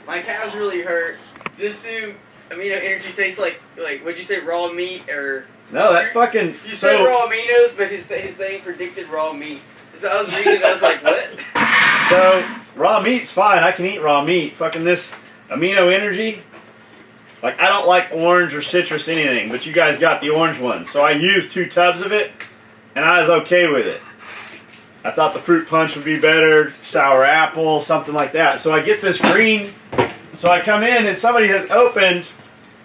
my calves really hurt. This new amino energy tastes like what'd you say, raw meat or? No, that fucking. You said raw aminos, but his thing predicted raw meat. So I was reading, I was like, what? So raw meat's fine. I can eat raw meat. Fucking this amino energy. Like, I don't like orange or citrus anything, but you guys got the orange one. So I used 2 tubs of it, and I was okay with it. I thought the fruit punch would be better, sour apple, something like that. So I get this green, so I come in and somebody has opened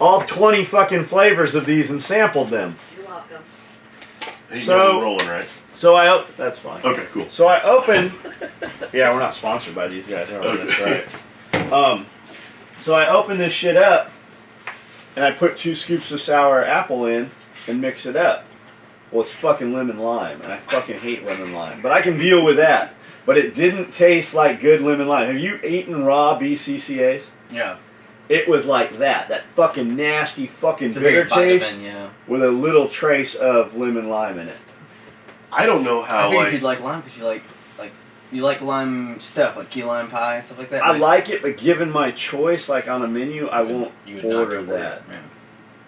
all 20 fucking flavors of these and sampled them. You're welcome. So, rolling, right? So that's fine. Okay, cool. So I open, yeah, we're not sponsored by these guys, are we? Okay. That's right. So I open this shit up, and I put 2 scoops of sour apple in and mix it up. Well, it's fucking lemon lime, and I fucking hate lemon lime. But I can deal with that. But it didn't taste like good lemon lime. Have you eaten raw BCCAs? Yeah. It was like that fucking nasty fucking bitter taste with a little trace of lemon lime in it. I don't know how. I figured you'd like lime because you like lime stuff, like key lime pie and stuff like that. I like it, but given my choice, like on a menu, I won't order that. Yeah.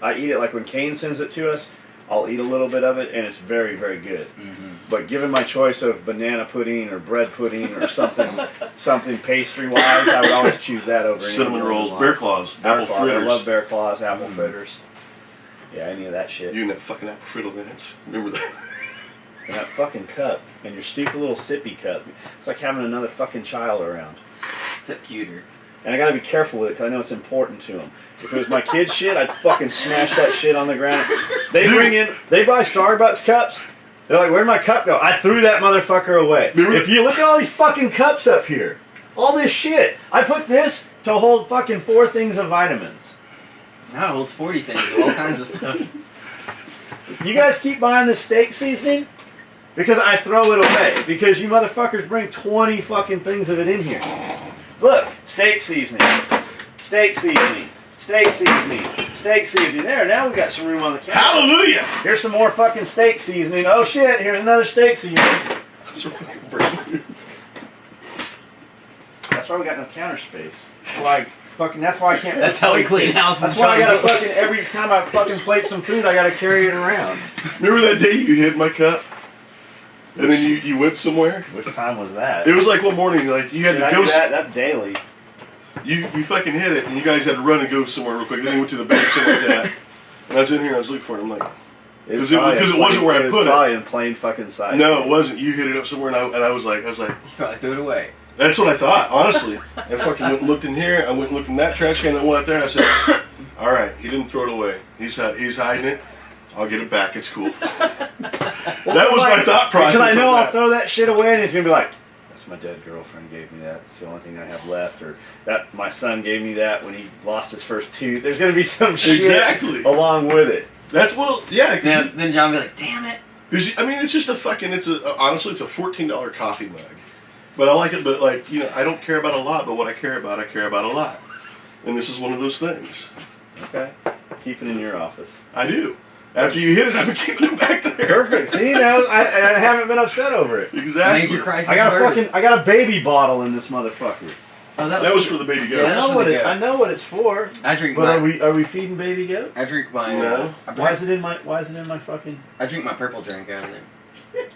I eat it like when Kane sends it to us. I'll eat a little bit of it, and it's very, very good. Mm-hmm. But given my choice of banana pudding or bread pudding or something pastry-wise, I would always choose that over cinnamon rolls, bear claws, apple fritters. I love bear claws, apple fritters. Yeah, any of that shit. You and that fucking apple fritter, man. Remember that? And that fucking cup, and your stupid little sippy cup. It's like having another fucking child around. Except cuter. And I gotta be careful with it because I know it's important to them. If it was my kid's shit, I'd fucking smash that shit on the ground. They buy Starbucks cups. They're like, where'd my cup go? I threw that motherfucker away. If you look at all these fucking cups up here, all this shit, I put this to hold fucking 4 things of vitamins. Now it holds 40 things, all kinds of stuff. You guys keep buying this steak seasoning? Because I throw it away. Because you motherfuckers bring 20 fucking things of it in here. Look, steak seasoning, steak seasoning, steak seasoning, steak seasoning. There, now we got some room on the counter. Hallelujah! Here's some more fucking steak seasoning. Oh shit, here's another steak seasoning. I'm so fucking brave. That's why we got no counter space. That's why I can't. That's how we clean house. That's why I gotta fucking, every time I fucking plate some food, I gotta carry it around. Remember that day you hid my cup? And then you went somewhere? Which time was that? It was like one morning, like you had to go. That's daily. You fucking hit it, and you guys had to run and go somewhere real quick. Then you went to the bank, something like that. And I was in here, and I was looking for it. I'm like, because it wasn't where I put it. Probably in plain fucking sight. No, it wasn't. You hit it up somewhere, and I was like, You probably threw it away. That's what I thought, honestly. I fucking went and looked in here. I went and looked in that trash can. I went out there, and I said, all right, he didn't throw it away. He's hiding it. I'll get it back. It's cool. That was my thought process. Because I know I'll throw that shit away, and he's gonna be like, "That's my dead girlfriend gave me that. It's the only thing I have left." Or that my son gave me that when he lost his first tooth. There's gonna be some shit along with it. That's yeah. Then John will be like, "Damn it." Because I mean, it's just honestly, it's a $14 coffee mug. But I like it. But like I don't care about a lot. But what I care about a lot. And this is one of those things. Okay, keep it in your office. I do. After you hit it, I've been keeping it back there. Perfect. See, now I haven't been upset over it. Exactly. Major crisis I got a baby bottle in this motherfucker. Oh, that was for the baby goats. Yeah, I know what it's for. I drink. But are we feeding baby goats? I drink my. No. Why is it in my fucking? I drink my purple drink out of there.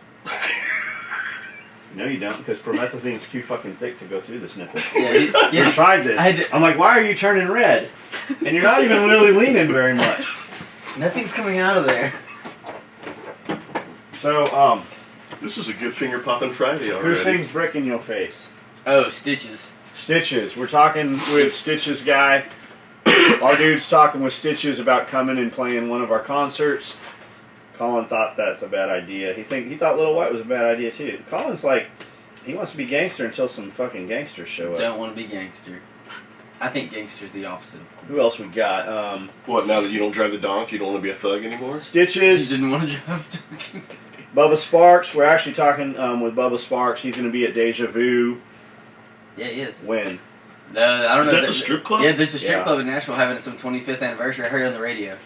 No, you don't, because promethazine's too fucking thick to go through this nipple. Yeah, You tried this. I'm like, why are you turning red? And you're not even really leaning very much. Nothing's coming out of there. So, this is a good finger popping Friday already. who sings "Brick in Your Face"? Oh, Stitches. Stitches. We're talking with Stitches guy. Our dude's talking with Stitches about coming and playing one of our concerts. Colin thought that's a bad idea. He thought Little White was a bad idea too. Colin's like, he wants to be gangster until some fucking gangsters show up. Don't want to be gangster. I think gangster's the opposite. Who else we got? What, now that you don't drive the donk, you don't want to be a thug anymore? Stitches. You didn't want to drive. Bubba Sparks. We're actually talking with Bubba Sparks. He's going to be at Deja Vu. Yeah, he is. When? I don't know. Is that the strip club? Yeah, there's a strip club in Nashville having some 25th anniversary. I heard it on the radio.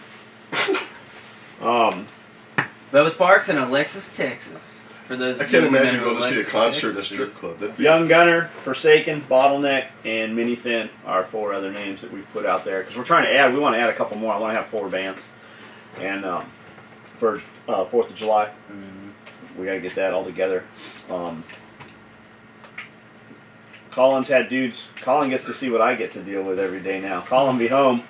Bubba Sparks in Alexis, Texas. For those I of you can't who imagine know going to see a Alexis, concert in a Texas strip is. club. That'd be Young Gunner, Forsaken, Bottleneck, and Mini Thin are 4 other names that we've put out there because we're trying to add. We want to add a couple more. I want to have 4 bands, and for 4th of July, we got to get that all together. Colin's had dudes. Colin gets to see what I get to deal with every day now. Colin be home,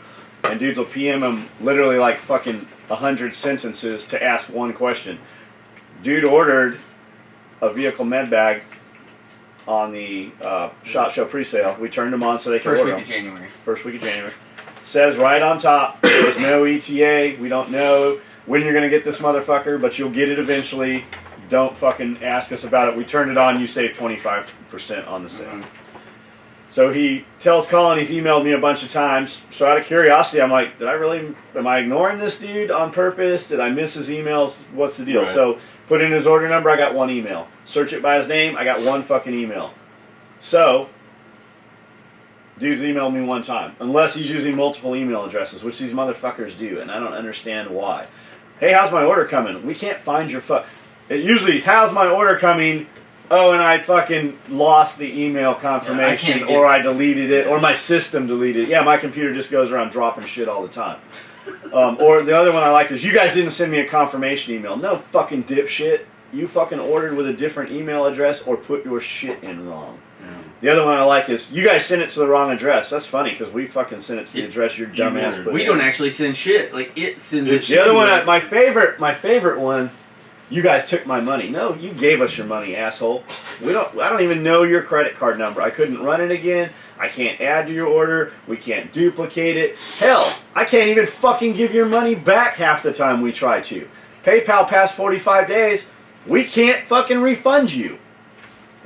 and dudes will PM him literally like fucking 100 sentences to ask one question. Dude ordered a vehicle med bag on the SHOT Show pre-sale. We turned them on so they could First order week of them. January. First week of January. Says right on top, there's no ETA. We don't know when you're going to get this motherfucker, but you'll get it eventually. Don't fucking ask us about it. We turned it on. You save 25% on the sale. So he tells Colin he's emailed me a bunch of times. So out of curiosity, I'm like, am I ignoring this dude on purpose? Did I miss his emails? What's the deal? Right. So put in his order number, I got 1 email. Search it by his name, I got 1 fucking email. So, dude's emailed me 1 time. Unless he's using multiple email addresses, which these motherfuckers do, and I don't understand why. Hey, how's my order coming? We can't find your It usually, how's my order coming? Oh, and I fucking lost the email confirmation, Yeah, or I deleted it, or my system deleted it. Yeah, my computer just goes around dropping shit all the time. Or the other one I like is, you guys didn't send me a confirmation email. No fucking dipshit. You fucking ordered with a different email address or put your shit in wrong. Yeah. The other one I like is, you guys sent it to the wrong address. That's funny because we fucking sent it to the address your dumbass put in. We don't actually send shit. Like, it sends it. The other one, my favorite one, you guys took my money. No, you gave us your money, asshole. I don't even know your credit card number. I couldn't run it again. I can't add to your order. We can't duplicate it. Hell, I can't even fucking give your money back half the time we try to. PayPal past 45 days, we can't fucking refund you.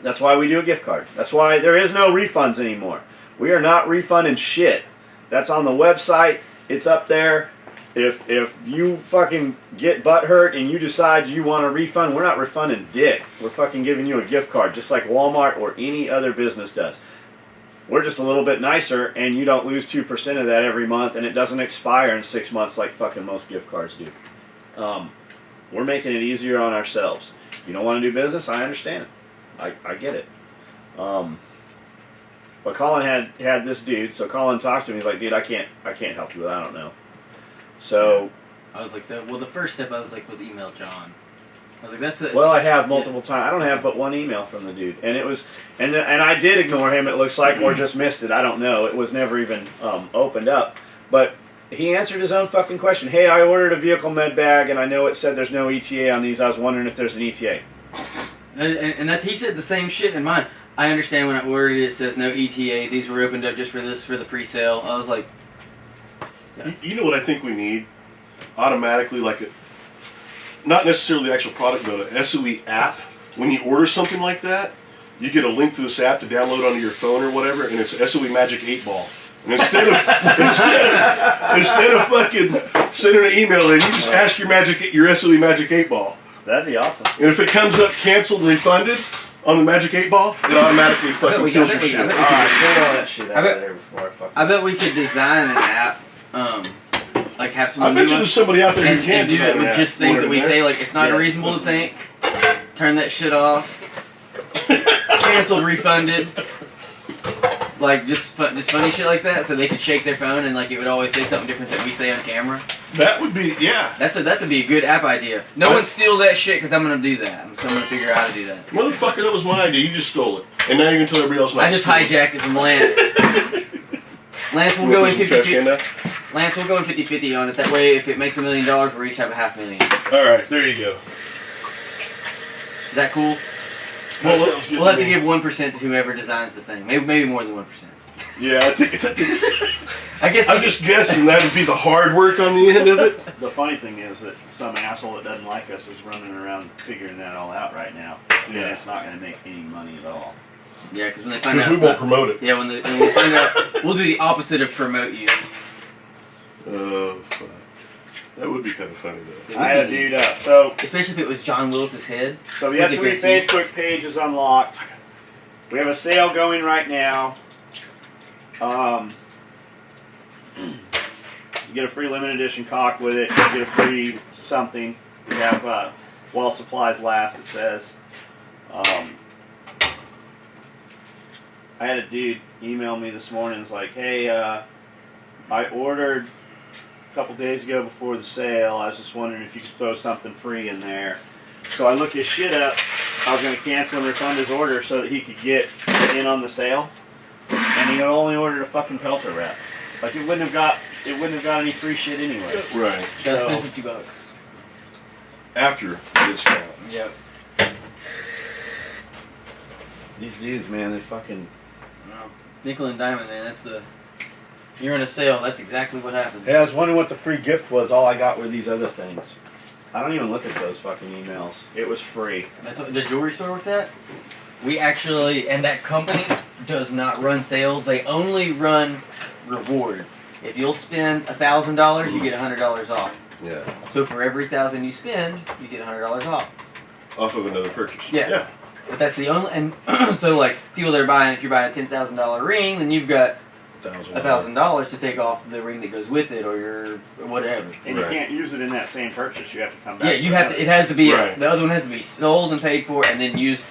That's why we do a gift card. That's why there is no refunds anymore. We are not refunding shit. That's on the website. It's up there. If you fucking get butthurt and you decide you want a refund, we're not refunding dick. We're fucking giving you a gift card, just like Walmart or any other business does. We're just a little bit nicer, and you don't lose 2% of that every month, and it doesn't expire in 6 months like fucking most gift cards do. We're making it easier on ourselves. You don't want to do business? I understand it. I get it. But Colin had this dude, so Colin talks to me. He's like, dude, I can't help you with that. I don't know. So I was like, the first step was email John. I was like, that's it. Well, I have multiple times. I don't have but 1 email from the dude, and it was, and I did ignore him. It looks like, or just missed it. I don't know. It was never even opened up. But he answered his own fucking question. Hey, I ordered a vehicle med bag, and I know it said there's no ETA on these. I was wondering if there's an ETA. And he said the same shit in mine. I understand when I ordered it says no ETA. These were opened up just for the pre-sale. I was like, yeah. You know what I think we need? Automatically, like not necessarily the actual product, but an SOE app. When you order something like that, you get a link to this app to download onto your phone or whatever, and it's SOE Magic 8 Ball. And instead of fucking sending an email in, you just ask your SOE Magic 8 Ball. That'd be awesome. And if it comes up canceled and refunded on the Magic 8 Ball, it automatically fucking kills your shit. Alright, pull all that shit out of there before I fucking... I bet we could design an app, like have someone I bet you there's somebody out there who can do that with just things that we say, like, it's not unreasonable to think, turn that shit off, canceled, refunded, like, just funny shit like that, so they could shake their phone and, like, it would always say something different that we say on camera. That would be, yeah. That'd be a good app idea. No one steal that shit, because I'm going to do that. I'm going to figure out how to do that. Motherfucker, that was my idea. You just stole it. And now you're going to tell everybody else not I just hijacked it from Lance. Lance will go in 50-50. Lance will go in 50-50 on it. That way, if it makes $1 million, we'll each have $500,000. All right, there you go. Is that cool? We'll have to give 1% to whoever designs the thing. Maybe more than 1%. Yeah, I think I guess I'm just guessing that would be the hard work on the end of it. The funny thing is that some asshole that doesn't like us is running around figuring that all out right now. Yeah. And it's not going to make any money at all. Yeah, because when they find out... Because we won't promote it. Yeah, when we find out... We'll do the opposite of promote you. That would be kind of funny, though. I had a dude up. So, especially if it was John Willis's head. So the SOE Facebook page is unlocked. We have a sale going right now. You get a free limited edition cock with it. You get a free something. We have while supplies last, it says. I had a dude email me this morning. It's like, hey, I ordered a couple days ago before the sale. I was just wondering if you could throw something free in there. So I looked his shit up. I was going to cancel and refund his order so that he could get in on the sale. And he only ordered a fucking pelter wrap. Like it wouldn't have got any free shit anyway. Right. That's So- $50. After the discount. Yep. These dudes, man, they fucking. Nickel and diamond, man. That's the. You're in a sale. That's exactly what happens. Hey, I was wondering what the free gift was. All I got were these other things. I don't even look at those fucking emails. It was free. That's what, the jewelry store with that. We actually, and that company does not run sales. They only run rewards. If you'll spend $1,000, you get $100 off. Yeah. So for every 1,000 you spend, you get $100 off. Off of another purchase. Yeah. But that's the only, and so like people that are buying, if you're buying a $10,000 ring, then you've got $1,000 to take off the ring that goes with it, or your whatever. And Right. you can't use it in that same purchase. You have to come back. Yeah, you have to. It has to be. Right. The other one has to be sold and paid for, and then used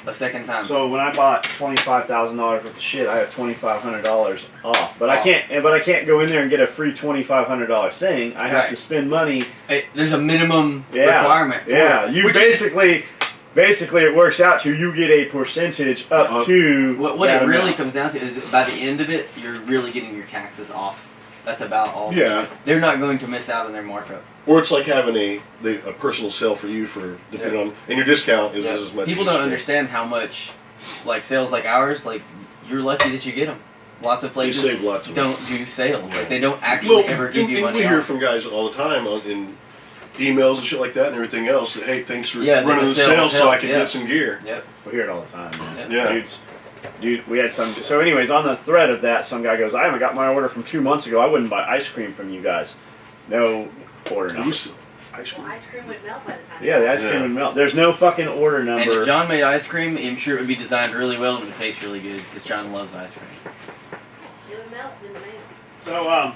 a second time. So when I bought $25,000 worth of shit, I have $2,500 off. But I Off. can't. But I can't go in there and get a free $2,500 thing. I have Right. to spend money. There's a minimum Yeah. requirement. For Yeah. it, You which basically it works out to you get a percentage up to. what that it really amount. comes down to is by the end of it, you're really getting your taxes off. That's about all. Yeah. They're not going to miss out on their markup. Or it's like having a personal sale for you for depending on, and your discount is Yeah. as much. People as you don't spend. understand how much, like sales like ours, like you're lucky that you get them. Lots of They places save lots of don't do sales. Like they don't actually ever give you and money we hear off. from guys all the time in emails and shit like that and everything else that, hey, thanks for Yeah, running the the sales sales so I help, can yeah. get some gear. Yep. We hear it all the time, man. Yeah. Dude, we had some. So, anyways, on the thread of that, some guy goes, "I haven't got my order from 2 months ago. I wouldn't buy ice cream from you guys." No order number. Ice cream. Well, ice cream would melt by the time. Yeah, the ice cream Yeah. would melt. There's no fucking order And number. if John made ice cream, I'm sure it would be designed really well and it would taste really good because John loves ice cream. It would melt in the mail. So,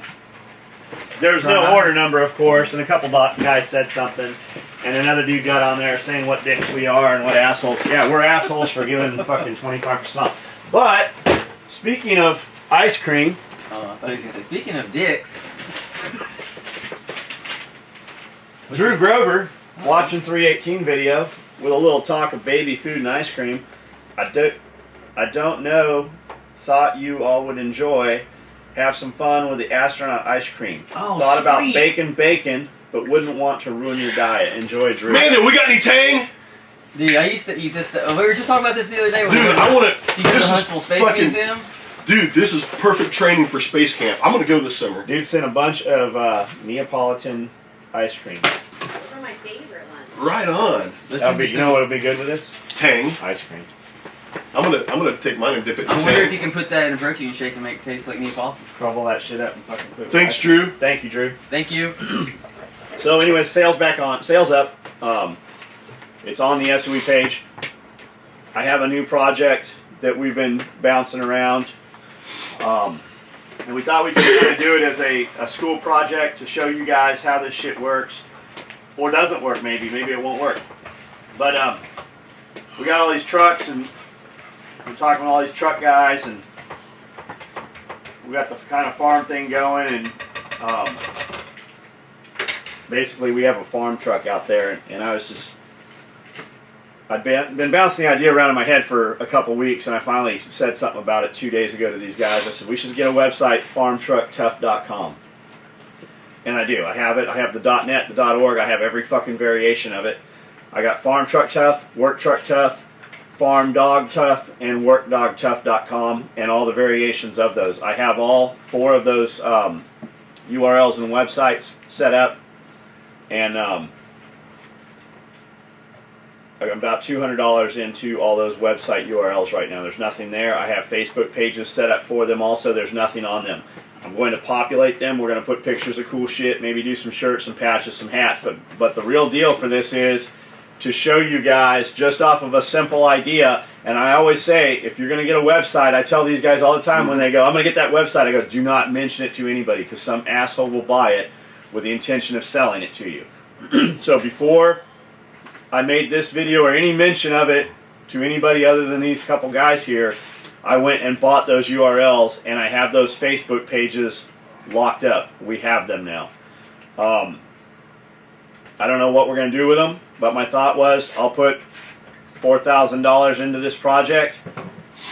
there's no order number, of course, and a couple guys said something, and another dude got on there saying what dicks we are and what assholes. Yeah, we're assholes for giving fucking 25% off. But, speaking of ice cream, I thought he was going to say, speaking of dicks, Drew Grover, watching 318 video with a little talk of baby food and ice cream. I don't know, thought you all would enjoy. Have some fun with the astronaut ice cream. Oh, Thought about sweet. bacon, but wouldn't want to ruin your diet. Enjoy, Drew. Man, we got any Tang? dude, I used to eat this stuff. We were just talking about this the other day. When Dude, we I want you to. go to This is Huntsville Space fucking. Museum. Dude, this is perfect training for space camp. I'm gonna go this summer. Dude sent a bunch of Neapolitan ice cream. Those are my favorite ones. Right on. That'd be, you know what would be good with this? Tang. Ice cream. I'm gonna take mine and dip it in I wonder if Tang. you can put that in a protein shake and make it taste like Neapolitan. Crumble that shit up and fucking put it with Thanks, ice cream. Drew. Thank you, Drew. Thank you. So, anyways, sales up. It's on the SOE page. I have a new project that we've been bouncing around. And we thought we could kind of do it as a school project to show you guys how this shit works. Or doesn't work, maybe. Maybe it won't work. But we got all these trucks, and we're talking with all these truck guys, and we got the kind of farm thing going, and basically we have a farm truck out there, and I'd been bouncing the idea around in my head for a couple weeks, and I finally said something about it 2 days ago to these guys. I said, we should get a website, farmtrucktough.com. And I do. I have it. I have the .net, the .org. I have every fucking variation of it. I got Farm Truck Tough, Work Truck Tough, Farm Dog Tough, and WorkDogTough.com, and all the variations of those. I have all 4 of those URLs and websites set up, and I'm about $200 into all those website URLs right now. There's nothing there. I have Facebook pages set up for them also. There's nothing on them. I'm going to populate them. We're going to put pictures of cool shit, maybe do some shirts, some patches, some hats. But the real deal for this is to show you guys just off of a simple idea. And I always say, if you're going to get a website, I tell these guys all the time when they go, I'm going to get that website, I go, do not mention it to anybody because some asshole will buy it with the intention of selling it to you. So before I made this video or any mention of it to anybody other than these couple guys here, I went and bought those URLs, and I have those Facebook pages locked up. We have them now. I don't know what we're going to do with them, but my thought was I'll put $4,000 into this project.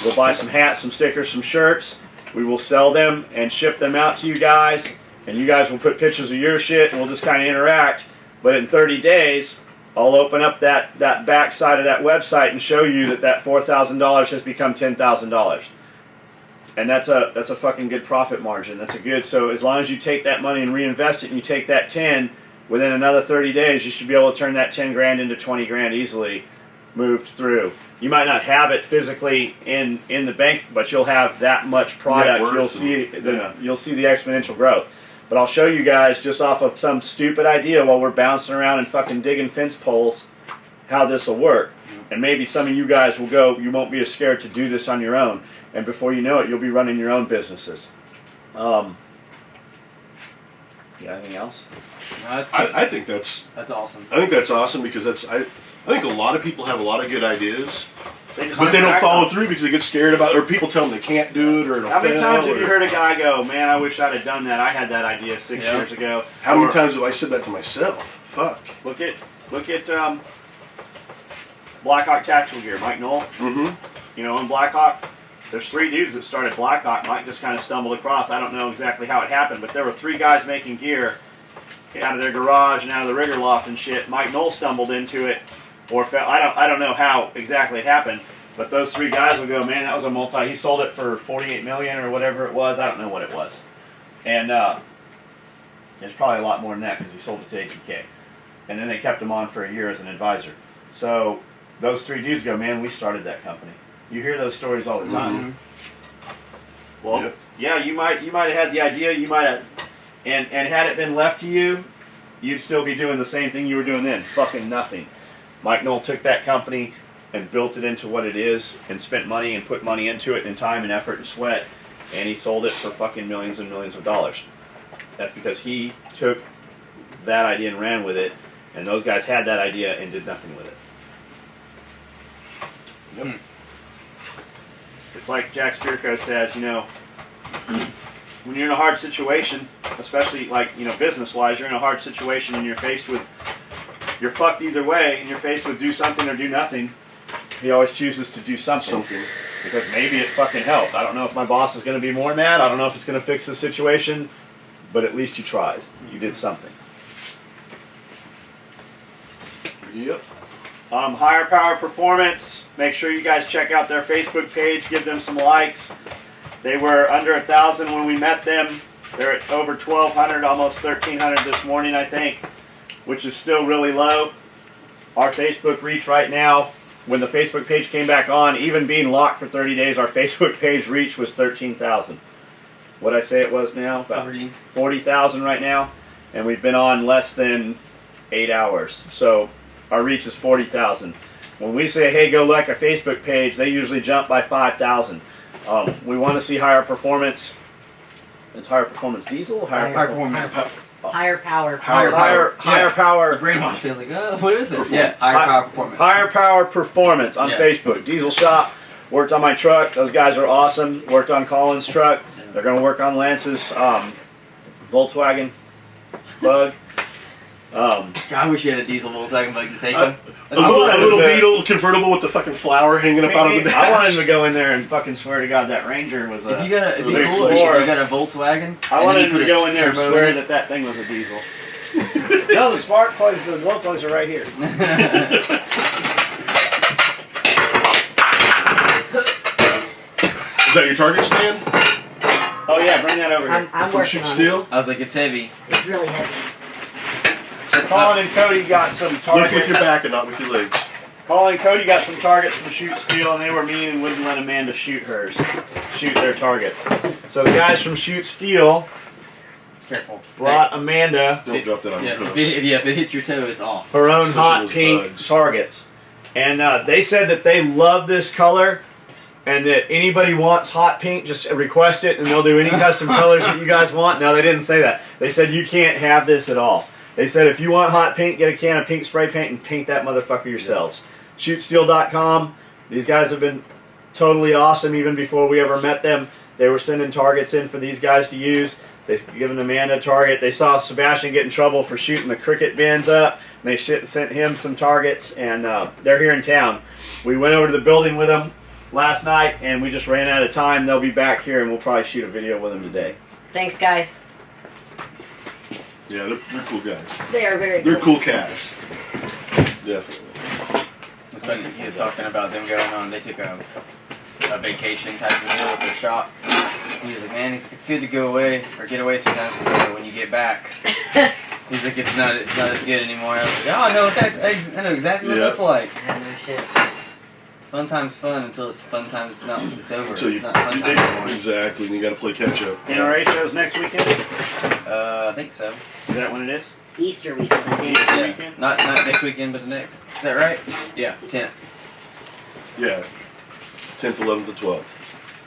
We'll buy some hats, some stickers, some shirts. We will sell them and ship them out to you guys, and you guys will put pictures of your shit, and we'll just kind of interact. But in 30 days, I'll open up that back side of that website and show you that $4,000 has become $10,000. And that's a fucking good profit margin. That's a good, so as long as you take that money and reinvest it and you take that 10, within another 30 days, you should be able to turn that 10 grand into 20 grand easily moved through. You might not have it physically in the bank, but you'll have that much product. You'll see the exponential growth. But I'll show you guys just off of some stupid idea while we're bouncing around and fucking digging fence poles how this will work. And maybe some of you guys will go, you won't be as scared to do this on your own. And before you know it, you'll be running your own businesses. You got anything else? No, I think that's awesome. I think that's awesome because I think a lot of people have a lot of good ideas, They but they don't follow through because they get scared about, or people tell them they can't do it, or it'll How many fail, times have or- you heard a guy go, man, I wish I'd have done that. I had that idea 6 years ago. How many Or times have I said that to myself? Fuck. Look at Blackhawk Tactical Gear, Mike Knoll. Mm-hmm. You know, on Blackhawk, there's 3 dudes that started Blackhawk. Mike just kind of stumbled across. I don't know exactly how it happened, but there were 3 guys making gear out of their garage and out of the rigger loft and shit. Mike Knoll stumbled into it, or fell. I don't know how exactly it happened, but those 3 guys would go, man, that was a multi. He sold it for $48 million or whatever it was. I don't know what it was, and it's probably a lot more than that because he sold it to ATK, and then they kept him on for a year as an advisor. So those 3 dudes go, man, we started that company. You hear those stories all the time. Mm-hmm. Well, Yep. yeah, you might have had the idea, you might have, and had it been left to you, you'd still be doing the same thing you were doing then, fucking nothing. Mike Knoll took that company and built it into what it is, and spent money and put money into it, and time and effort and sweat, and he sold it for fucking millions and millions of dollars. That's because he took that idea and ran with it, and those guys had that idea and did nothing with it. Yep. It's like Jack Spirko says, you know, when you're in a hard situation, especially like, you know, business-wise, you're in a hard situation and you're fucked either way, and you're faced with do something or do nothing. He always chooses to do something. Because maybe it fucking helped. I don't know if my boss is going to be more mad. I don't know if it's going to fix the situation, but at least you tried. You did something. Yep. Higher Power Performance. Make sure you guys check out their Facebook page. Give them some likes. They were under 1,000 when we met them. They're at over 1,200, almost 1,300 this morning, I think, which is still really low. Our Facebook reach right now, when the Facebook page came back on, even being locked for 30 days, our Facebook page reach was 13,000. What'd I say it was now? About 40,000 right now. And we've been on less than 8 hours. So our reach is 40,000. When we say, hey, go like a Facebook page, they usually jump by 5,000. We want to see higher performance. It's higher performance diesel? Higher performance. Higher power. Higher power. The brainwash feels like, oh, what is this? Yeah, higher power performance. Higher Power Performance on Facebook. Diesel Shop. Worked on my truck. Those guys are awesome. Worked on Colin's truck. They're going to work on Lance's Volkswagen Bug. God, I wish you had a diesel Volkswagen Bug to take them. A little Beetle convertible with the fucking flower hanging up out of the dash. I wanted him to go in there and fucking swear to God that Ranger was a... If you got a, it'd be big cool if four. you got a Volkswagen. I and wanted then him you to put go a in there and turbo swear in it. that thing was a diesel. No, the spark plugs, the glow plugs are right here. Is that your target stand? Oh yeah, bring that over here. I'm From working Shoot on Steel? I was like, it's heavy. it. It's really heavy. So Colin and Cody got some Look targets. with your back and not with your legs. Colin and Cody got some targets from Shoot Steel, and they were mean and wouldn't let Amanda shoot their targets. So the guys from Shoot Steel Careful. brought Amanda Don't drop that on Yeah, your if nose. it hits your toe, it's off. her own Especially hot those pink bugs. targets. And they said that they love this color, and that anybody wants hot pink, just request it, and they'll do any custom colors that you guys want. No, they didn't say that. They said you can't have this at all. They said if you want hot pink, get a can of pink spray paint and paint that motherfucker yourselves. Shootsteel.com. These guys have been totally awesome even before we ever met them. They were sending targets in for these guys to use. They've given Amanda a target. They saw Sebastian get in trouble for shooting the cricket bins up. And they sent him some targets, and they're here in town. We went over to the building with them last night, and we just ran out of time. They'll be back here, and we'll probably shoot a video with them today. Thanks, guys. Yeah, they're cool guys. They are very They're cool cats. Definitely. It's funny, he was talking about them going on. They took a vacation type of deal with their shop. He was like, man, it's good to go away or get away sometimes. He said, when you get back, he's like, it's not as good anymore. I was like, oh, I know exactly what that's like. Yeah, no shit. Fun time's fun until it's fun times. It's not. It's over. So It's not fun time anymore. Exactly, and you got to play catch up. NRA shows next weekend? I think so. Is that when it is? It's Easter weekend, I think. Yeah. Weekend? Not next weekend, but the next. Is that right? Yeah, 10th. Yeah, 10th, 11th,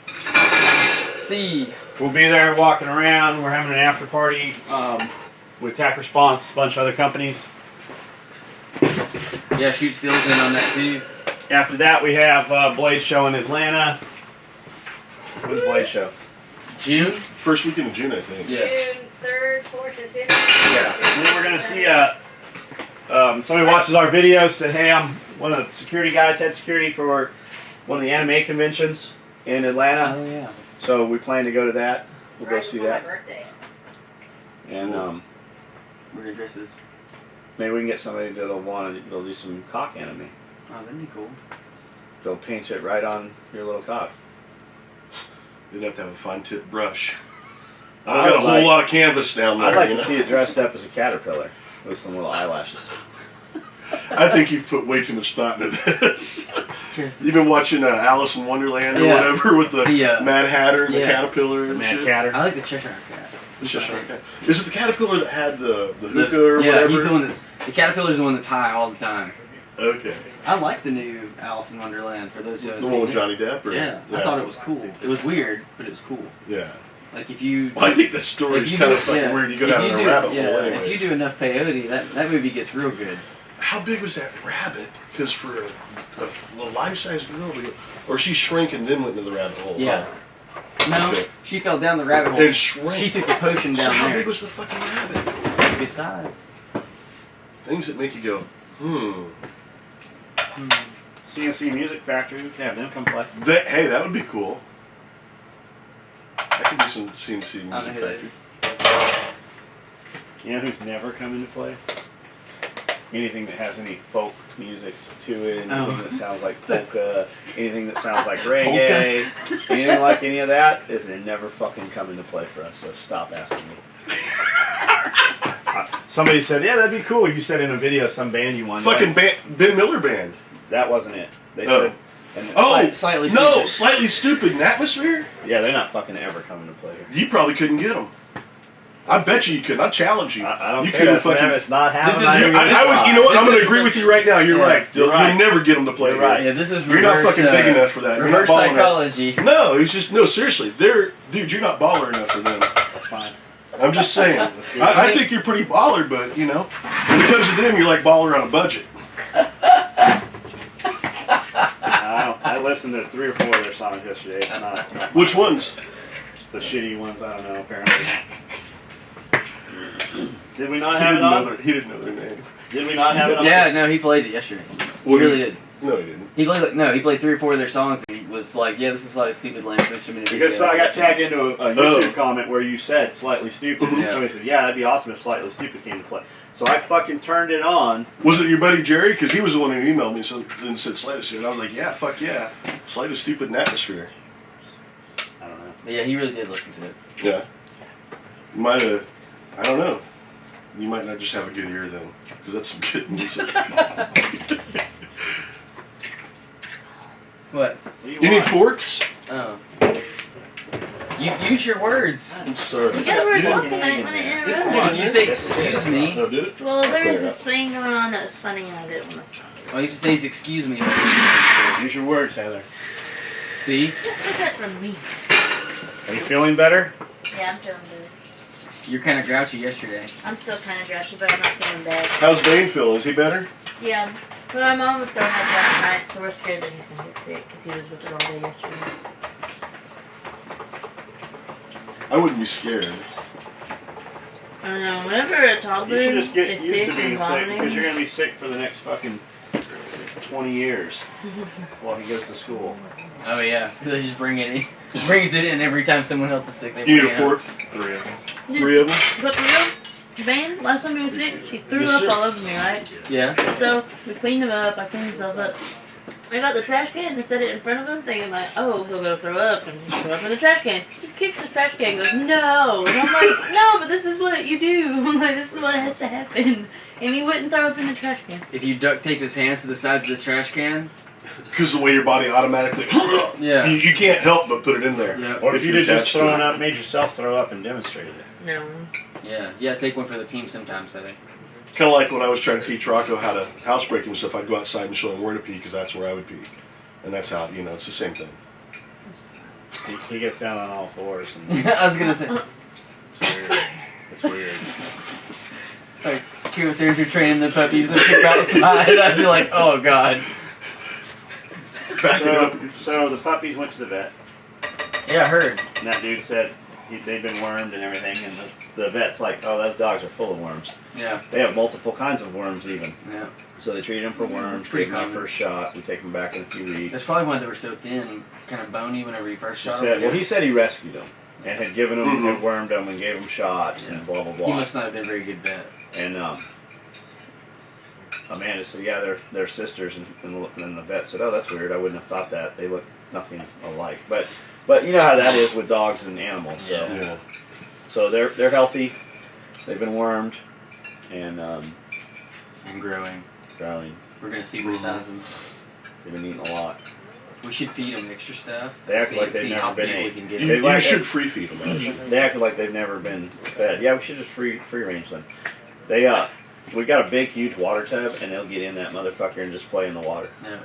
12th. See. We'll be there walking around. We're having an after party with TAC Response, a bunch of other companies. Yeah, Shoot Steel's in on that too. After that, we have Blade Show in Atlanta. When's Blade Show? June. First weekend of June, I think. Yeah. June 3rd, 4th, and 5th. Yeah. And then we're going to see somebody watches our videos, said, hey, I'm one of the security guys, head security for one of the anime conventions in Atlanta. Oh yeah. So we plan to go to that. We'll go Right see before that. my birthday. And We're gonna dress as. maybe we can get somebody that'll do some cock anime. Oh, that'd be cool. They'll paint it right on your little cock. You'd have to have a fine tip brush. I I've got a would whole like- lot of canvas down there. I'd like you to know? see it dressed up as a caterpillar with some little eyelashes. I think you've put way too much thought into this. You've been watching Alice in Wonderland or Yeah. whatever with the The, Mad Hatter and the yeah. caterpillar The and Mad shit. Catter. I like the Cheshire Cat. The Cheshire Cat. Is it the caterpillar that had the hookah or yeah, whatever? he's the one that's. The caterpillar's the one that's high all the time. Okay. I like the new Alice in Wonderland. For those who The haven't one seen with it. Johnny Depp? Or, Yeah, I thought it was cool. It was weird, but it was cool. Yeah. Like if you. Well, I think that story if is you kind do- of fucking yeah, weird. You go if down you in a do- rabbit yeah, hole if anyways. you do enough peyote, that movie gets real good. How big was that rabbit? Because for a life-size girl, or she shrank and then went into the rabbit hole. Yeah. No, Okay. she fell down the rabbit hole. And shrank. She took the potion So down how there. big was the fucking rabbit? Good size. Things that make you go, CNC Music Factory, we can have them come play. Hey, that would be cool. That could be some CNC I don't know music who that factory. is. You know who's never come into play? Anything that has any folk music to it, anything that sounds like polka, anything that sounds like reggae, anything like any of that, is never fucking come into play for us, so stop asking me. Somebody said, yeah, that'd be cool. You said in a video some band you wanted. Fucking Ben Miller Band. That wasn't it. They Oh. said... And Slightly no, stupid. Slightly Stupid in Atmosphere? yeah, they're not fucking ever coming to play here. You probably couldn't get them. I bet you could. I challenge you. I don't you care. couldn't That's never, it's not happening. This is- on I your would, side. you know what? I'm This going to is agree the- with you right now. You're Yeah. right. You're right. You'll never get them to play You're here. right. Yeah, this is You're not reverse, fucking big enough for that. You're not Reverse baller enough. psychology. No, it's just seriously. Dude, you're not baller enough for them. That's fine. I'm just saying. I think you're pretty baller, but you know, when it comes to them, you're like baller on a budget. I listened to 3 or 4 of their songs yesterday. It's not Which ones? the shitty ones. I don't know. Apparently. Did we not He have it didn't know on? he didn't know their name. Did we not have it on? Yeah, no, he played it yesterday. He What really did did. No, he didn't. He played 3 or 4 of their songs. And he was like, "Yeah, this is like stupid lame." Switched him in a Because video. I got tagged into a YouTube comment where you said Slightly Stupid. Mhm. And somebody said, yeah, that'd be awesome if Slightly Stupid came to play. So I fucking turned it on. Was it your buddy Jerry? Because he was the one who emailed me and said Slightly Stupid. I was like, yeah, fuck yeah. Slightly Stupid in Atmosphere. I don't know. Yeah, he really did listen to it. Yeah. You might have, I don't know. You might not just have a good ear then. Because that's some good music. What? You need forks? Oh. You use your words. I'm sorry. You guys were You didn't- talking when I interrupted. Well, if you say excuse me, No, did it? Well, there was this thing going on that was funny and I didn't want to stop it. all you have to say is excuse me. Use your words, Heather. See? Just take that from me. Are you feeling better? Yeah, I'm feeling good. You're kind of grouchy yesterday. I'm still kind of grouchy, but I'm not feeling bad. How's Bane feeling? Is he better? Yeah. But my mom was throwing up last night, so we're scared that he's going to get sick because he was with her all day yesterday. I wouldn't be scared. I don't know. Whenever a toddler You should just get is used sick to being and sick vomiting, because you're gonna be sick for the next fucking 20 years while he goes to school. Oh yeah, so they just bring it in. Brings it in every time someone else is sick. They You need bring a it up. fork? 3 of them. Dude, 3 of them? But for real, Bane, last time he was sick, he threw Yes, up sir. all over me, right? Yeah. So we cleaned him up. I cleaned myself up. I got the trash can and set it in front of him, thinking like, oh, he'll go throw up and throw up in the trash can. He kicks the trash can and goes, no. And I'm like, no, but this is what you do. Like, this is what has to happen. And he wouldn't throw up in the trash can. If you duct tape his hands to the sides of the trash can. Because the way your body automatically... Yeah. You can't help but put it in there. Yeah. Or if you'd have just attached to thrown it. up, made yourself throw up and demonstrated it. No. Yeah. Yeah. Take one for the team sometimes. I think. Kind of like when I was trying to teach Rocco how to housebreak and stuff, I'd go outside and show him where to pee because that's where I would pee. And that's how, it's the same thing. He gets down on all fours. And I was gonna say. it's weird. It's weird. Like, Kiro Sargent training the puppies to pick outside. I'd be like, oh god. Back it up. So the puppies went to the vet, Yeah, I heard. and that dude said they'd been wormed and everything, and the vet's like, oh, those dogs are full of worms. Yeah. They have multiple kinds of worms even. Yeah. So they treat them for worms, Pretty give them common. their first shot, we take them back in a few weeks. That's probably why they were so thin, kind of bony whenever he first He shot said, them. well, he said he rescued them and had given them, Mhm. had wormed them and gave them shots and blah, blah, He blah. must not have been a very good vet. And Amanda said, yeah, they're sisters. And the vet said, oh, that's weird. I wouldn't have thought that. They look nothing alike. But you know how that is with dogs and animals. So, Yeah. Yeah. so they're healthy. They've been wormed and And growing. growing. We're gonna supersize them. They've been eating a lot. We should feed them extra stuff. They act See- like they've see never how been big we ate. can get You, them. They like you it. should free feed them, actually. They acted like they've never been fed. Yeah, we should just free range them. They we got a big huge water tub and they'll get in that motherfucker and just play in the water. Yeah.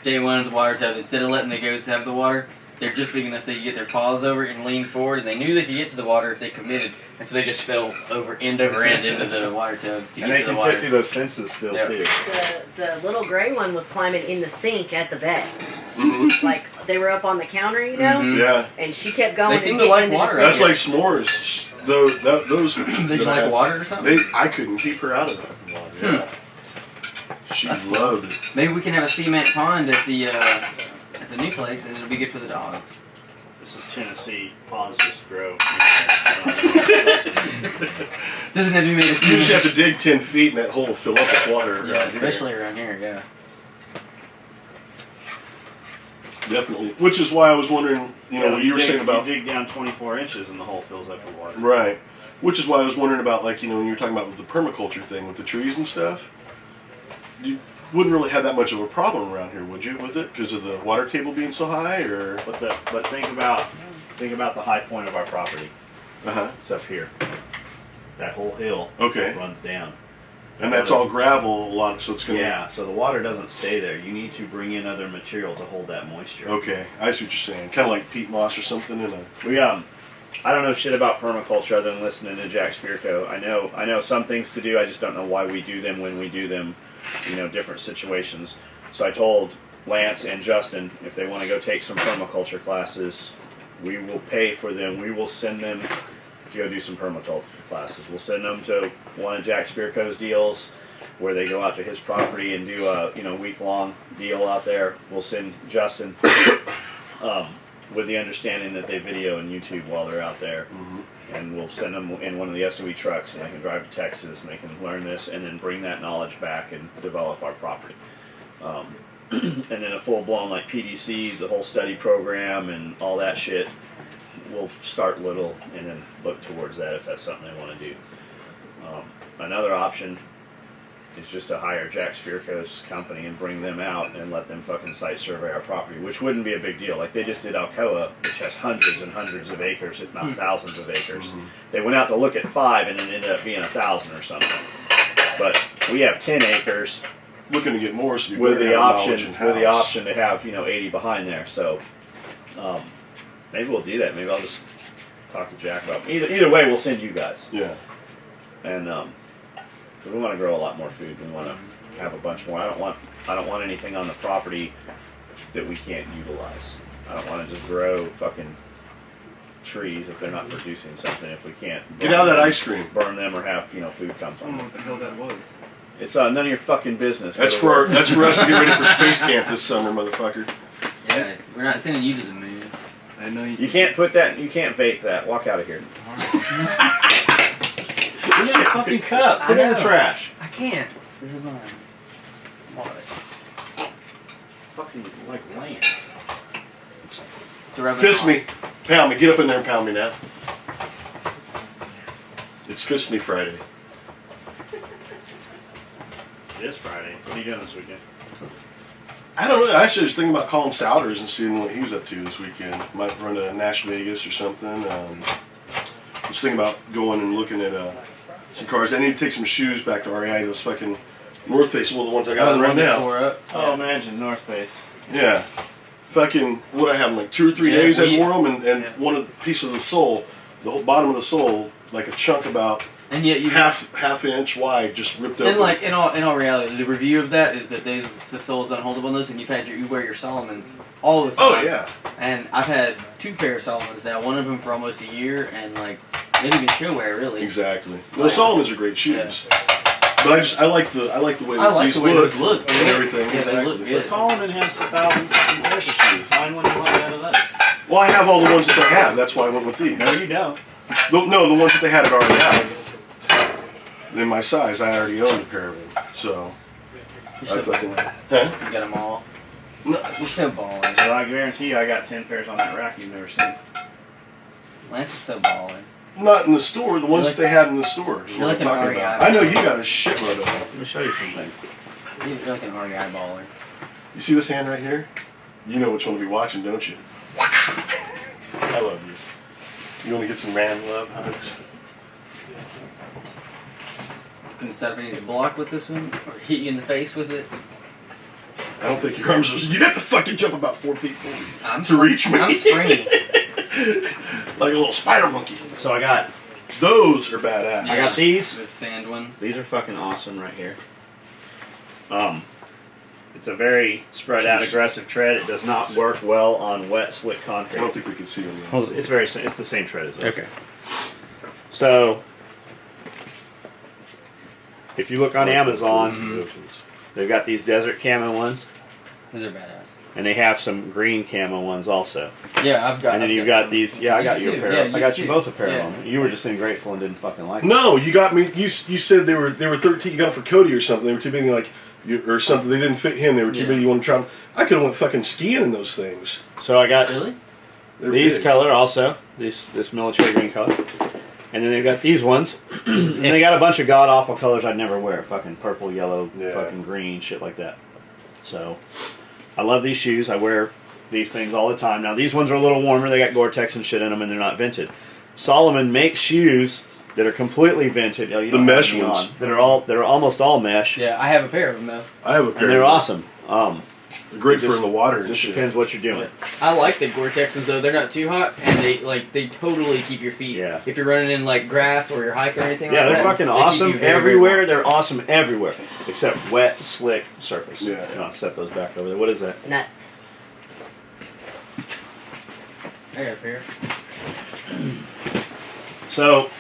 Day one of the water tub, instead of letting the goats have the water, they're just big enough they could get their paws over it and lean forward, and they knew they could get to the water if they committed, and so they just fell over end into the water tub to And get they to the can water. fit through those fences still Yeah. too. The little gray one was climbing in the sink at the vet. Mhm. Like they were up on the counter, you know, Mhm. Yeah. and she kept going. They seem and to getting like into water. the That's sink. like s'mores. Those They just like water or something? I couldn't keep her out of that water. Yeah. She That's cool. loved it. Maybe we can have a cement pond at the new place, and it'll be good for the dogs. This is Tennessee. Ponds just grow. Doesn't have to be made of You just have cement. to dig 10 feet and that hole will fill up with water. Yeah, especially around here. Yeah. Definitely. Which is why I was wondering, what you were saying about... You dig down 24 inches and the hole fills up with water. Right. Which is why I was wondering about, when you were talking about with the permaculture thing, with the trees and stuff. You wouldn't really have that much of a problem around here, would you, with it? Because of the water table being so high, or... But think about the high point of our property. Uh-huh. It's up here. That whole hill Okay. runs down. And that's all gravel, a lot, so it's going to... Yeah, so the water doesn't stay there. You need to bring in other material to hold that moisture. Okay, I see what you're saying. Kind of like peat moss or something in a... We I don't know shit about permaculture other than listening to Jack Spirko. I know some things to do. I just don't know why we do them when we do them. Different situations. So I told Lance and Justin if they want to go take some permaculture classes, we will pay for them. We will send them to go do some permaculture classes. We'll send them to one of Jack Spirko's deals where they go out to his property and do a week-long deal out there. We'll send Justin with the understanding that they video and YouTube while they're out there. Mhm. And we'll send them in one of the SOE trucks and they can drive to Texas and they can learn this and then bring that knowledge back and develop our property. And then a full-blown like PDC, the whole study program and all that shit, we'll start little and then look towards that if that's something they want to do. Another option is just to hire Jack Spirko's company and bring them out and let them fucking site survey our property, which wouldn't be a big deal. Like they just did Alcoa, which has hundreds and hundreds of acres, if not thousands of acres. Mhm. They went out to look at 5 and it ended up being 1,000 or something. But we have 10 acres Looking to get more, so you with better the have option knowledge in-house. to have 80 behind there. So maybe we'll do that. Maybe I'll just talk to Jack about. Either way, we'll send you guys. Yeah. And we want to grow a lot more food. We want to have a bunch more. I don't want anything on the property that we can't utilize. I don't want to just grow fucking trees if they're not producing something. If we can't Get out of that ice cream. burn them or have food come I from don't know them. what the hell that was. It's none of your fucking business. That's Go to work. for us to get ready for space camp this summer, motherfucker. Yeah, we're not sending you to the moon. I know You can't put that. You can't vape that. Walk out of here. Put it in a fucking cup. Put it in the know. trash. I can't. This is mine. Fucking like Lance. Fist me. Pound me. Get up in there and pound me now. It's Fist Me Friday. It is Friday. What are you doing this weekend? I don't know. Actually, I was thinking about calling Souders and seeing what he was up to this weekend. Might run to Nash Vegas or something. I was thinking about going and looking at some cars. I need to take some shoes back to REI. Those fucking North Face, well, the ones I got on right now. Tore up. Oh, imagine North Face. Yeah. Fucking, what I have, like 2 or 3 Yeah, days I we- wore them, and yeah. one of the piece of the sole, the whole bottom of the sole, like a chunk about And yet you half inch wide, just ripped open. And like in all reality, the review of that is that the sole's unholdable on those, and you wear your Solomons all the time. Oh yeah. And I've had 2 pair of Solomons now. One of them for almost a year, and like they don't even show wear really. Exactly. Well, Solomons are great shoes. But I like the way I like these the way look those look and everything. Yeah, they look Exactly. good. Solomon has 1,000 fucking pairs of shoes. Find one you want out of those. Well, I have all the ones that they have. That's why I went with these. No, you don't. No, the ones that they had at REI. In my size, I already owned a pair of them. So You're I so fucking. balling. Huh? You got them all. No, You're so balling. So I guarantee you I got 10 pairs on that rack you've never seen. Lance is so balling. not in the store. The ones that they had in the store. Is You're what like I'm an talking REI. about. I know you got a shitload of them. Let me show you some things. You're like an REI baller. You see this hand right here? You know which one to be watching, don't you? I love you. You want to get some man love hugs? Gonna decide if I need to block with this one or hit you in the face with it. I don't think your arms are. You'd have to fucking jump about 4 feet forward I'm to reach me. I'm springy. Like a little spider monkey. So I got Those are badass. I got these. Those sand ones. These are fucking awesome right here. It's a very spread out aggressive tread. It does not work well on wet slick I don't concrete. think we can see them. It's it's the same tread as this. Okay. So if you look on Amazon, they've got these desert camo ones, Those are badass. and they have some green camo ones also. Yeah, I've got. And then I've you've got some. these. Yeah, I got you a too. pair. Yeah, I got you too. both a pair Yeah. of them. You were just ungrateful and didn't fucking like them. No, you got me. You said they were 13. You got them for Cody or something. They were too big, like or something. They didn't fit him. They were too Yeah. big. You want to try them? I could have went fucking skiing in those things. So I got Really? They're these big. color also. This military green color. And then they've got these ones. And they got a bunch of god awful colors I'd never wear. Fucking purple, yellow, Yeah. fucking green, shit like that. So I love these shoes. I wear these things all the time. Now these ones are a little warmer. They got Gore-Tex and shit in them, and they're not vented. Solomon makes shoes that are completely vented. Oh, you The don't have mesh any ones. on. That are almost all mesh, Yeah, I have a pair of them though. I have a pair. and they're of them. awesome. They're great Just- for in the water and Just shit. depends what you're doing. I like the Gore-Tex ones though. They're not too hot, and they totally keep your feet. Yeah. If you're running in like grass or you're hiking or anything. Yeah, like they're that, fucking they keep awesome you very, very everywhere. warm. They're awesome everywhere, except wet, slick surface. Yeah. I'll set those back over there. What is that? Nuts. I got a pair. So,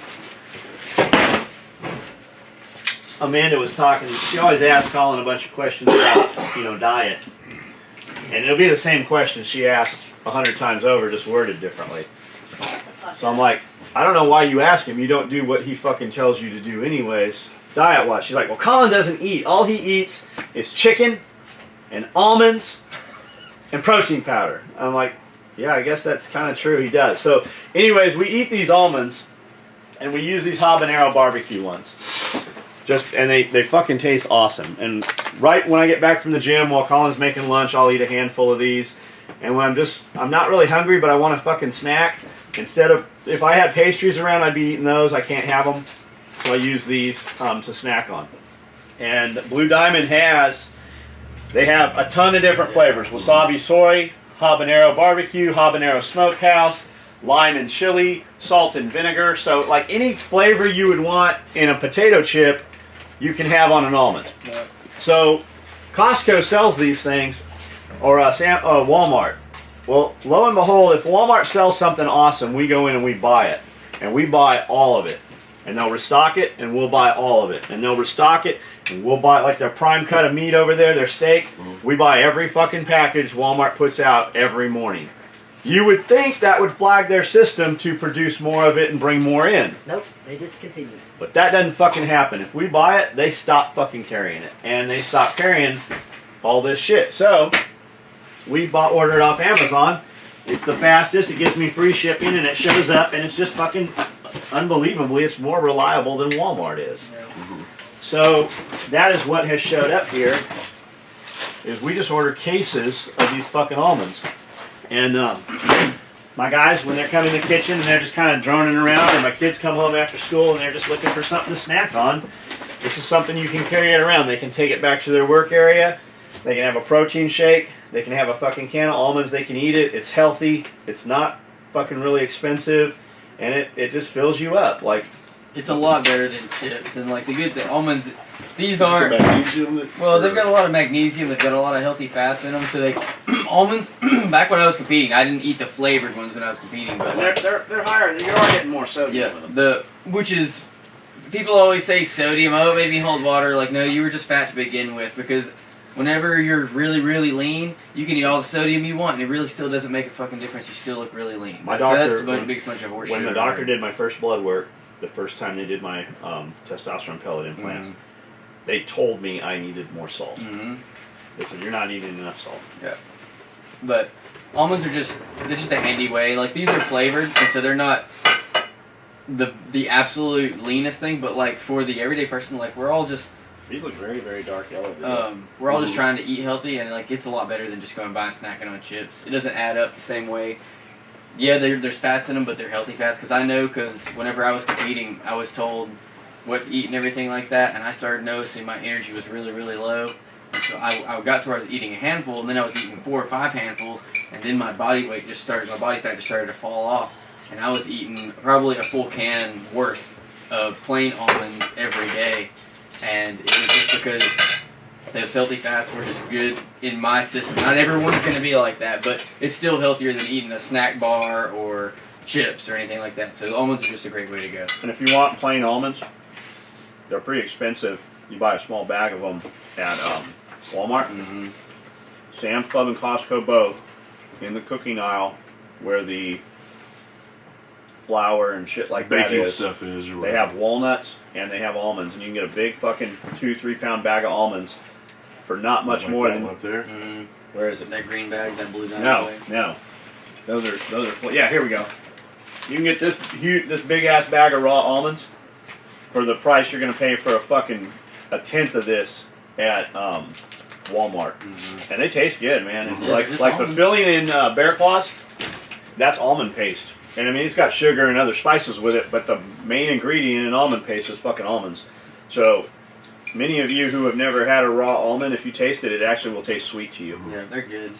Amanda was talking. She always asks Colin a bunch of questions about, diet, and it'll be the same question she asked 100 times over, just worded differently. So I'm like, I don't know why you ask him. You don't do what he fucking tells you to do, anyways. Diet-wise, she's like, well, Colin doesn't eat. All he eats is chicken and almonds and protein powder. I'm like, yeah, I guess that's kind of true. He does. So, anyways, we eat these almonds. And we use these habanero barbecue ones. And they fucking taste awesome. And right when I get back from the gym while Colin's making lunch, I'll eat a handful of these. And when I'm not really hungry, but I want a fucking snack, if I had pastries around, I'd be eating those. I can't have them. So I use these to snack on. And Blue Diamond they have a ton of different flavors. Wasabi soy, habanero barbecue, habanero smokehouse, lime and chili, salt and vinegar. So like any flavor you would want in a potato chip, you can have on an almond. Yeah. So Costco sells these things, or Walmart. Well, lo and behold, if Walmart sells something awesome, we go in and we buy it. And we buy all of it. And they'll restock it, and we'll buy all of it. And they'll restock it, and we'll buy, like their prime cut of meat over there, their steak. We buy every fucking package Walmart puts out every morning. You would think that would flag their system to produce more of it and bring more in. Nope, they discontinued. But that doesn't fucking happen. If we buy it, they stop fucking carrying it. And they stop carrying all this shit. So, we ordered off Amazon. It's the fastest, it gives me free shipping, and it shows up, and it's just fucking unbelievably, it's more reliable than Walmart is. Yeah. So that is what has showed up here, is we just ordered cases of these fucking almonds. And my guys, when they're coming in the kitchen and they're just kind of droning around, or my kids come home after school and they're just looking for something to snack on, this is something you can carry it around. They can take it back to their work area, they can have a protein shake, they can have a fucking can of almonds, they can eat it, it's healthy, it's not fucking really expensive, and it just fills you up. Like, It's a lot better than chips, and like the almonds, these The aren't. magnesium Well, they've got a lot of magnesium. They've got a lot of healthy fats in them. So they almonds. Back when I was competing, I didn't eat the flavored ones when I was competing, but like, they're higher, you are getting more sodium with them. which is people always say sodium. Oh, it made me hold water. Like, no, you were just fat to begin with, because whenever you're really, really lean, you can eat all the sodium you want, and it really still doesn't make a fucking difference. You still look really lean. My That's doctor, a big bunch of horseshit. when the doctor did my first blood work, the first time they did my testosterone pellet implants, they told me I needed more salt. They said, you're not eating enough salt. Yeah. But almonds are just a handy way. Like, these are flavored, and so they're not the absolute leanest thing, but like for the everyday person, like we're all just These look very, very dark yellow. we're all just trying to eat healthy, and like it's a lot better than just going by and snacking on chips. It doesn't add up the same way. Yeah, there's fats in them, but they're healthy fats. Because whenever I was competing, I was told what to eat and everything like that, and I started noticing my energy was really, really low. And so I got to where I was eating a handful, and then I was eating 4 or 5 handfuls, and then my body fat just started to fall off, and I was eating probably a full can worth of plain almonds every day, and it was just because those healthy fats were just good in my system. Not everyone's going to be like that, but it's still healthier than eating a snack bar or chips or anything like that. So almonds are just a great way to go. And if you want plain almonds, they're pretty expensive. You buy a small bag of them at Walmart, Sam's Club and Costco both, in the cooking aisle where the flour and shit like that baking is. stuff is. Or They whatever. have walnuts and they have almonds, and you can get a big fucking 2-3 pound bag of almonds for not much Like more that than. one up there. Where is it? That green bag, that blue bag. No. Those are. Yeah, here we go. You can get this big ass bag of raw almonds for the price you're gonna pay for a tenth of this at Walmart, and they taste good, man. Yeah, Like just the almonds. filling in Bear Claws, that's almond paste. And I mean, it's got sugar and other spices with it, but the main ingredient in almond paste is fucking almonds. So, many of you who have never had a raw almond, if you taste it, it actually will taste sweet to you. Yeah, they're good.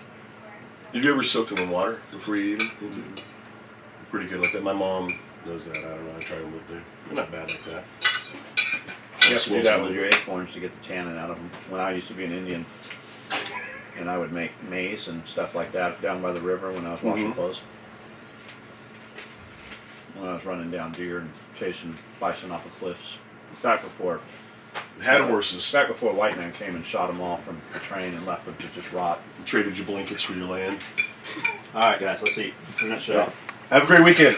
Have you ever soaked them in water before you eat them? Pretty good like that. My mom does that. I don't know. I tried them with there. They're not bad like that. You have to do that with your acorns to get the tannin out of them. When I used to be an Indian, and I would make maize and stuff like that down by the river when I was washing clothes. When I was running down deer and chasing bison off the cliffs. Back before horses. Back before white man came and shot them all from the train and left them to just rot. Traded your blankets for your land. All right, guys, let's eat. Turn that shit off. Have a great weekend.